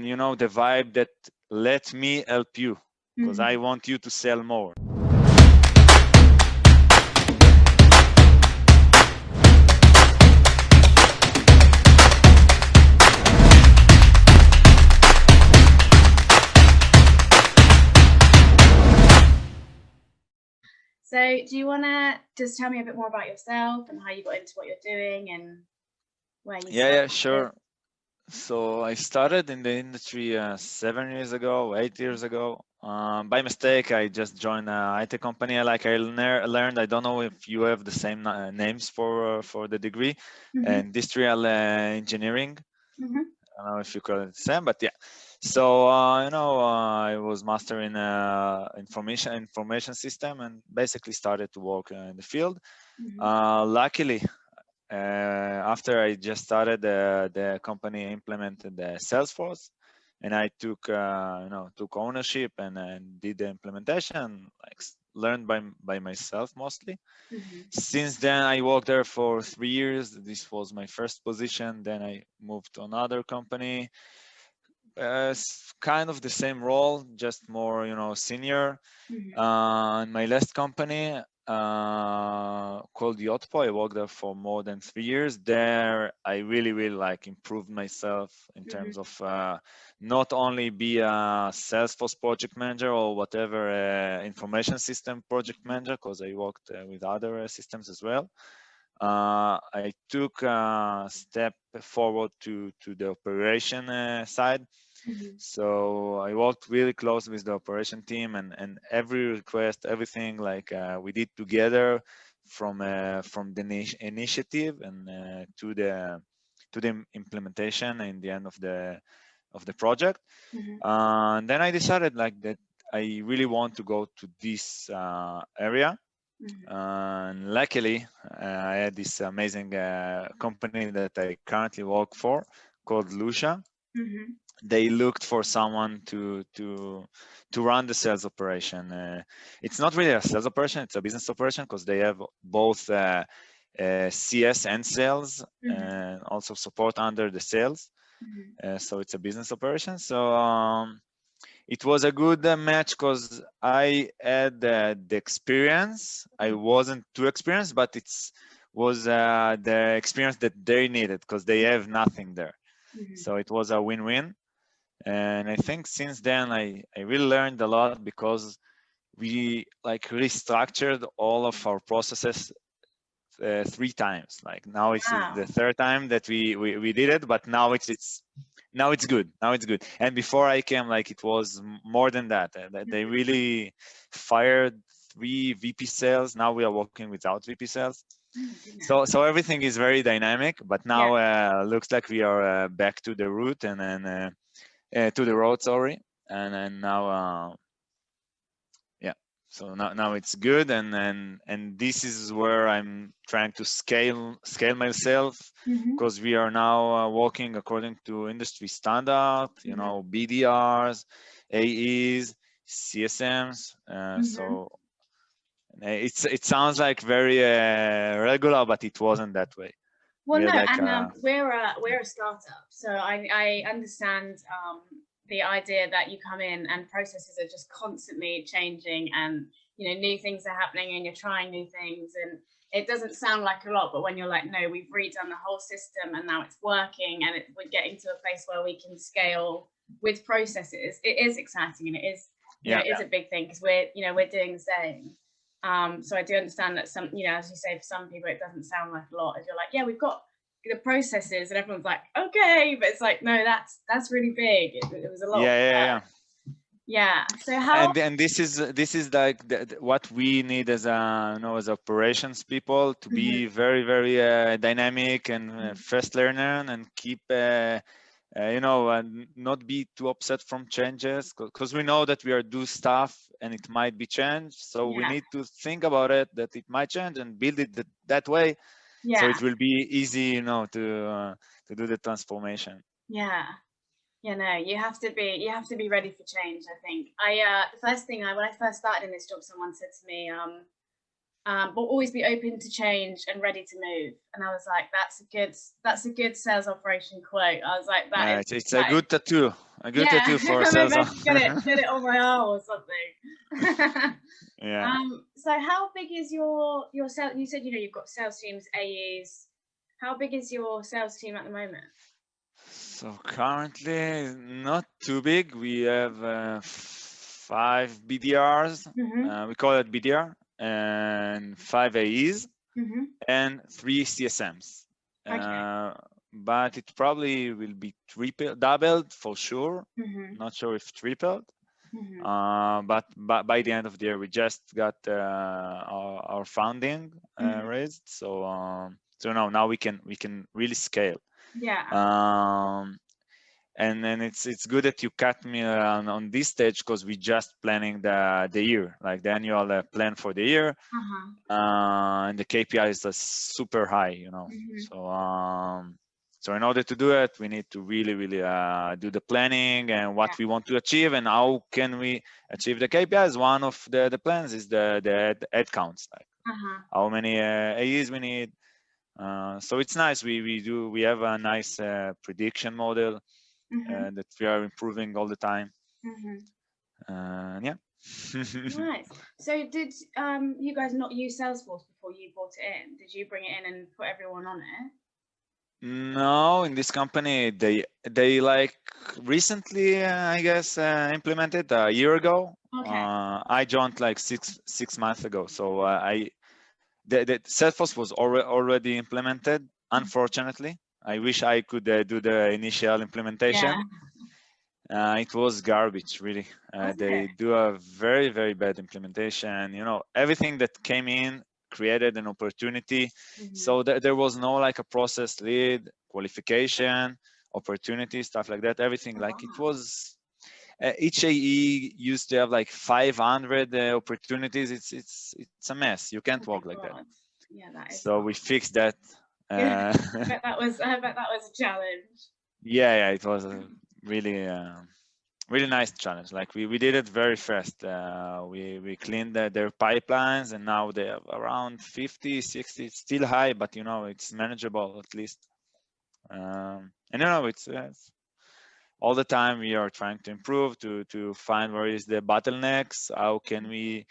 you know, the vibe that let me help you because I want you to sell more. So do you want to just tell me a bit more about yourself and how you got into what you're doing and where you started? Yeah, sure. So I started in the industry 7 years ago, 8 years ago. By mistake, I just joined an IT company. Learned. I don't know if you have the same names for the degree, industrial engineering. I don't know if you call it the same, but yeah. So I was mastering information system and basically started to work in the field. Luckily, after I just started, the company implemented the Salesforce, and I took ownership and did the implementation, like learned by myself mostly. Since then, I worked there for 3 years. This was my first position. Then I moved to another company, kind of the same role, just more senior. In my last company called Yotpo, I worked there for more than 3 years. There, I really like improved myself in terms of not only be a Salesforce project manager or whatever information system project manager, because I worked with other systems as well. I took a step forward to the operation side. So I worked really close with the operation team, and every request, everything like we did together from the initiative and to the implementation in the end of the project. And then I decided like that I really want to go to this area. And luckily, I had this amazing company that I currently work for called Lusha. They looked for someone to run the sales operation. It's not really a sales operation; it's a business operation because they have both CS and sales, and also support under the sales. So it's a business operation. So it was a good match because I had the experience. I wasn't too experienced, but was the experience that they needed because they have nothing there. So it was a win-win. And I think since then I really learned a lot because we like restructured all of our processes 3 times. Like now it's the third time that we did it, but now it's good. Now it's good. And before I came, like it was more than that. They really fired 3 VP sales. Now we are working without VP sales. So everything is very dynamic. But now looks like we are back to the root and then to the road. Sorry. And then now. So now it's good, and this is where I'm trying to scale myself because we are now working according to industry standard, BDRs, AEs, CSMs. So it sounds like very regular, but it wasn't that way. Well, no, like, and we're a startup, so I understand the idea that you come in and processes are just constantly changing, and new things are happening, and you're trying new things, and it doesn't sound like a lot, but when you're like, no, we've redone the whole system, and now it's working, and we're getting to a place where we can scale with processes. It is exciting, and it is it is a big thing because we're doing the same. So I do understand that some, as you say, for some people it doesn't sound like a lot. If you're like, yeah, we've got the processes, and everyone's like, okay, but it's like, no, that's really big. It was a lot. Yeah. So how? And this is like what we need as as operations people to be very dynamic and fast learner and keep and not be too upset from changes because we know that we are do stuff and it might be changed. So we need to think about it that it might change and build it that way. So it will be easy, to do the transformation. Yeah. No, you have to be ready for change. I think the first thing when I first started in this job, someone said to me, but always be open to change and ready to move. And I was like, that's a good sales operation quote. I was like, it's a good tattoo, tattoo for sales. Maybe I should get it on my arm or something. Yeah. So how big is your sales? You said, you've got sales teams, AEs. How big is your sales team at the moment? So currently not too big. We have 5 BDRs. We call it BDR, and 5 AEs, and 3 CSMs. But it probably will be doubled for sure. Not sure if tripled. But by the end of the year, we just got our funding raised. So now we can really scale. And then it's good that you cut me on this stage, because we just planning the year, like the annual plan for the year, and the KPIs are super high, So in order to do it, we need to really do the planning and what we want to achieve and how can we achieve the KPIs. One of the plans is the head counts, like how many AEs we need. So it's nice. We have a nice prediction model that we are improving all the time. Yeah. Nice. So did you guys not use Salesforce before you brought it in? Did you bring it in and put everyone on it? No, in this company they like recently, I guess, implemented a year ago. I joined like six months ago, so the Salesforce was already implemented. Unfortunately, I wish I could do the initial implementation. It was garbage, really. They do a very bad implementation. Everything that came in created an opportunity. So there was no like a process lead, qualification, opportunity, stuff like that. Everything like it was. Each AE used to have like 500 opportunities. It's a mess. You can't work like that. Yeah, that is. So we fixed that. I bet that was a challenge. Yeah, it was a really nice challenge. Like we did it very fast. We cleaned their pipelines, and now they have around 50, 60. It's still high, but it's manageable at least. And it's all the time we are trying to improve, to find where is the bottlenecks, how can we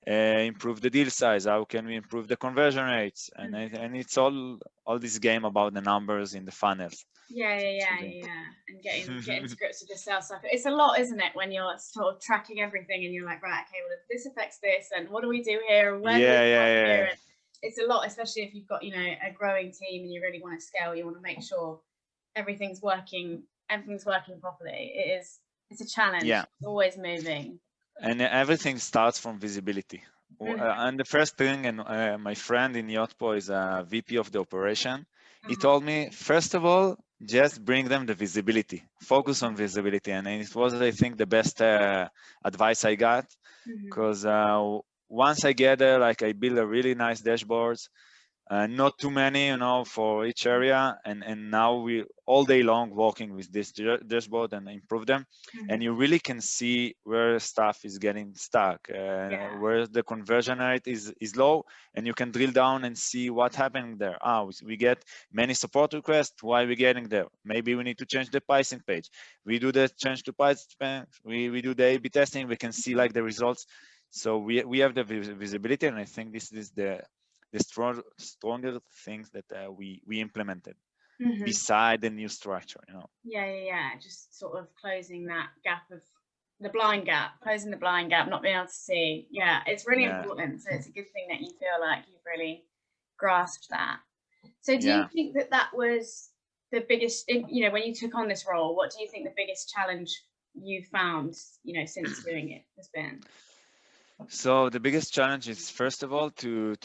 improve the deal size, how can we improve the conversion rates, and it's all this game about the numbers in the funnels. Yeah, and getting to grips with the sales cycle. It's a lot, isn't it, when you're sort of tracking everything and you're like, right, okay, well, this affects this, and what do we do here, and where do we go here? And it's a lot, especially if you've got a growing team and you really want to scale. You want to make sure everything's working properly. It's a challenge. It's always moving, and everything starts from visibility. And the first thing, and my friend in Yotpo is a VP of the operation. He told me, first of all, just bring them the visibility, focus on visibility. And it was, I think, the best advice I got, because once I get there, like I build a really nice dashboards, not too many, for each area. And now we all day long working with this dashboard and improve them. And you really can see where stuff is getting stuck, where the conversion rate is low, and you can drill down and see what happened there. We get many support requests. Why are we getting there? Maybe we need to change the pricing page. We do the change to pricing. We do the A/B testing. We can see like the results. So we have the visibility, and I think this is the stronger things that we implemented beside the new structure. Just sort of closing that gap of the blind gap, not being able to see. It's really important. So it's a good thing that you feel like you've really grasped that. So do you think that was the biggest, when you took on this role, what do you think the biggest challenge you found, since doing it has been? So the biggest challenge is, first of all, to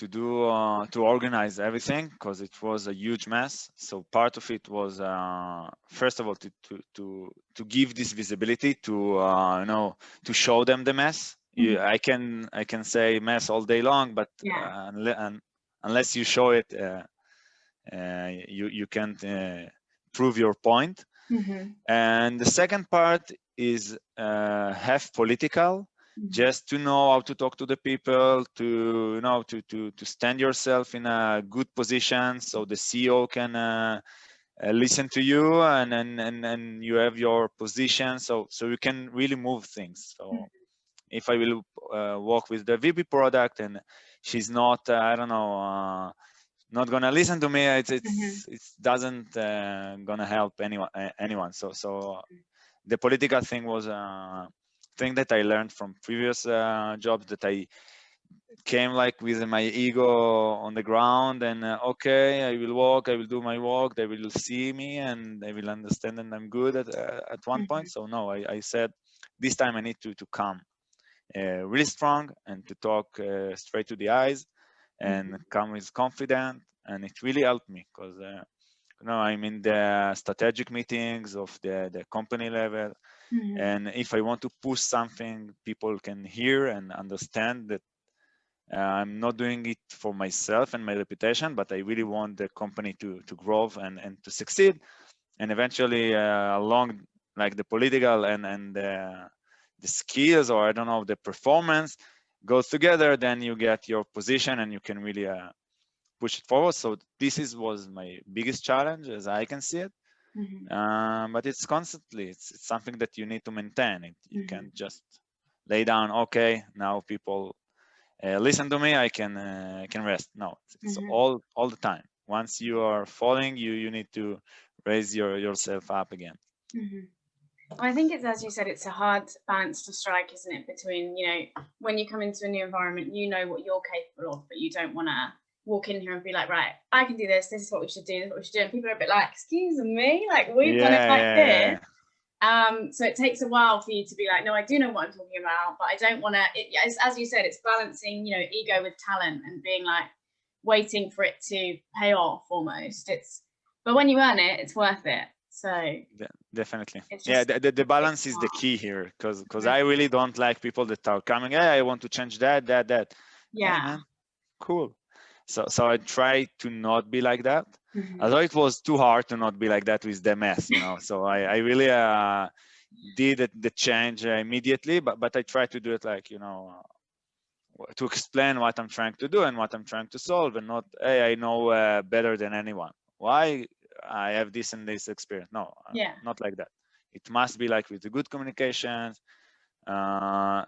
organize everything, because it was a huge mess. So part of it was, first of all, to give this visibility, to show them the mess. I can say mess all day long, but unless you show it, you can't prove your point. And the second part is half political. just to know how to talk to the people, to to stand yourself in a good position so the CEO can listen to you, and you have your position, so you can really move things. So if I will work with the VP product and she's not I don't know not gonna listen to me, it doesn't gonna help anyone. So the political thing was a thing that I learned from previous jobs, that I came like with my ego on the ground, and okay, I will walk, I will do my work, they will see me and they will understand, and I'm good at one point. So no, I said this time I need to come really strong and to talk straight to the eyes and come with confidence, and it really helped me because I'm in the strategic meetings of the company level, and if I want to push something, people can hear and understand that I'm not doing it for myself and my reputation, but I really want the company to grow and to succeed, and eventually along like the political and the skills, or I don't know, the performance goes together, then you get your position and you can really push it forward. So this was my biggest challenge as I can see it. But it's constantly, it's something that you need to maintain. You can't just lay down, okay, now people listen to me, I can rest. No, it's all the time. Once you are falling, you need to raise yourself up again. I think it's, as you said, it's a hard balance to strike, isn't it? Between, when you come into a new environment, you know what you're capable of, but you don't want to walk in here and be like, right, I can do this. This is what we should do. This is what we should do. And people are a bit like, excuse me, like we've done it like this. So it takes a while for you to be like, no, I do know what I'm talking about, but I don't want to. As you said, it's balancing, ego with talent and being like waiting for it to pay off almost. But when you earn it, it's worth it. So definitely, the balance is the key here, because I really don't like people that are coming, hey, I want to change that. Yeah, hey, man, cool. So I try to not be like that. Although it was too hard to not be like that with the mess, So I really did the change immediately, but I try to do it like, to explain what I'm trying to do and what I'm trying to solve, and not, hey, I know better than anyone. Why? I have this and this experience. No, not like that. It must be like with the good communications, and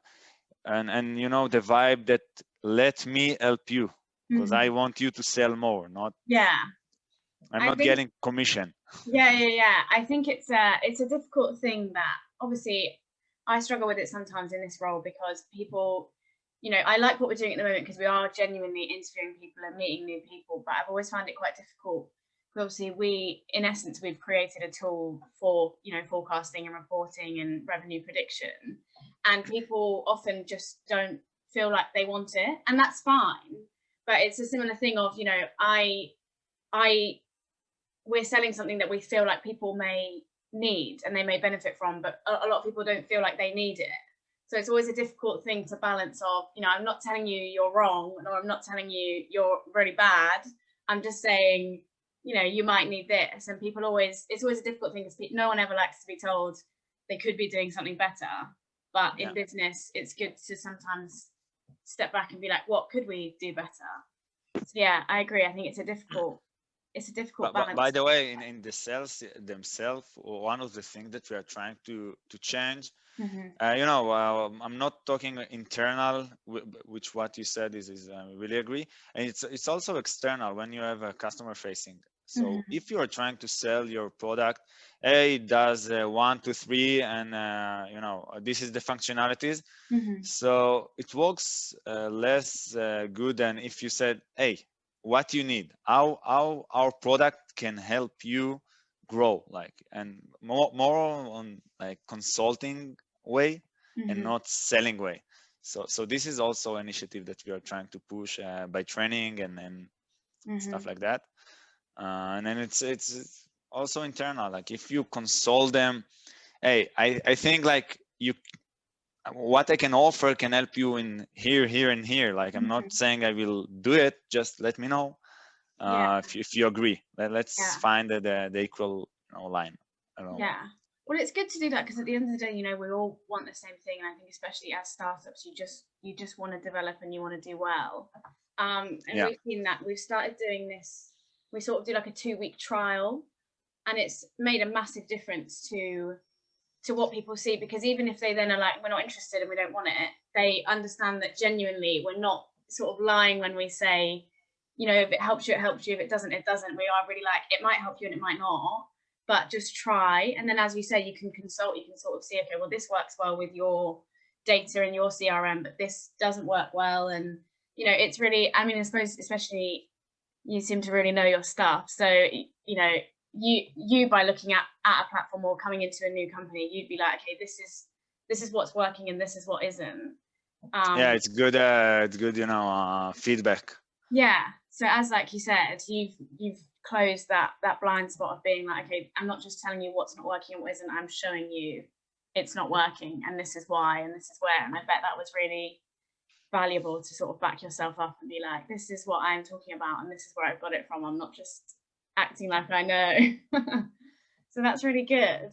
the vibe that let me help you, because I want you to sell more, not I'm not getting commission. I think it's a difficult thing that obviously I struggle with it sometimes in this role, because people, I like what we're doing at the moment because we are genuinely interviewing people and meeting new people, but I've always found it quite difficult. Obviously, we've created a tool for forecasting and reporting and revenue prediction, and people often just don't feel like they want it, and that's fine. But it's a similar thing of we're selling something that we feel like people may need and they may benefit from, but a lot of people don't feel like they need it. So it's always a difficult thing to balance of, I'm not telling you you're wrong, or I'm not telling you you're really bad. I'm just saying, you might need this. And it's always a difficult thing, because no one ever likes to be told they could be doing something better. But in business, it's good to sometimes step back and be like, what could we do better? So I agree. I think it's a difficult balance. By the way, in the sales themselves, one of the things that we are trying to change, I'm not talking internal, which what you said is I really agree, and it's also external when you have a customer facing. So if you are trying to sell your product, it does 1, 2, 3, and this is the functionalities. So it works less good than if you said, hey, what you need, how our product can help you grow, like, and more on like consulting way and not selling way. So this is also an initiative that we are trying to push by training and stuff like that. And then it's also internal, like if you console them, hey, I think like what I can offer can help you in here and here. Like, I'm not saying I will do it, just let me know if you agree. Let's find the equal line. I don't know Well, it's good to do that, because at the end of the day, you know, we all want the same thing. And I think especially as startups, you just want to develop and you want to do well. And we've seen that. We've started doing this. We sort of do like a 2-week trial, and it's made a massive difference to what people see, because even if they then are like, we're not interested and we don't want it, they understand that genuinely we're not sort of lying when we say, you know, if it helps you, it helps you. If it doesn't, it doesn't. We are really like, it might help you and it might not, but just try. And then, as you say, you can consult, you can sort of see, okay, well, this works well with your data and your CRM, but this doesn't work well. And, you know, it's really, I mean, I suppose, especially you seem to really know your stuff. So, you know, you by looking at a platform or coming into a new company, you'd be like, okay, this is what's working and this is what isn't. Yeah, it's good, you know, feedback. Yeah. So as like you said, you've closed that blind spot of being like, okay, I'm not just telling you what's not working and what isn't, I'm showing you it's not working and this is why and this is where. And I bet that was really valuable to sort of back yourself up and be like, this is what I'm talking about and this is where I've got it from. I'm not just acting like I know. So that's really good.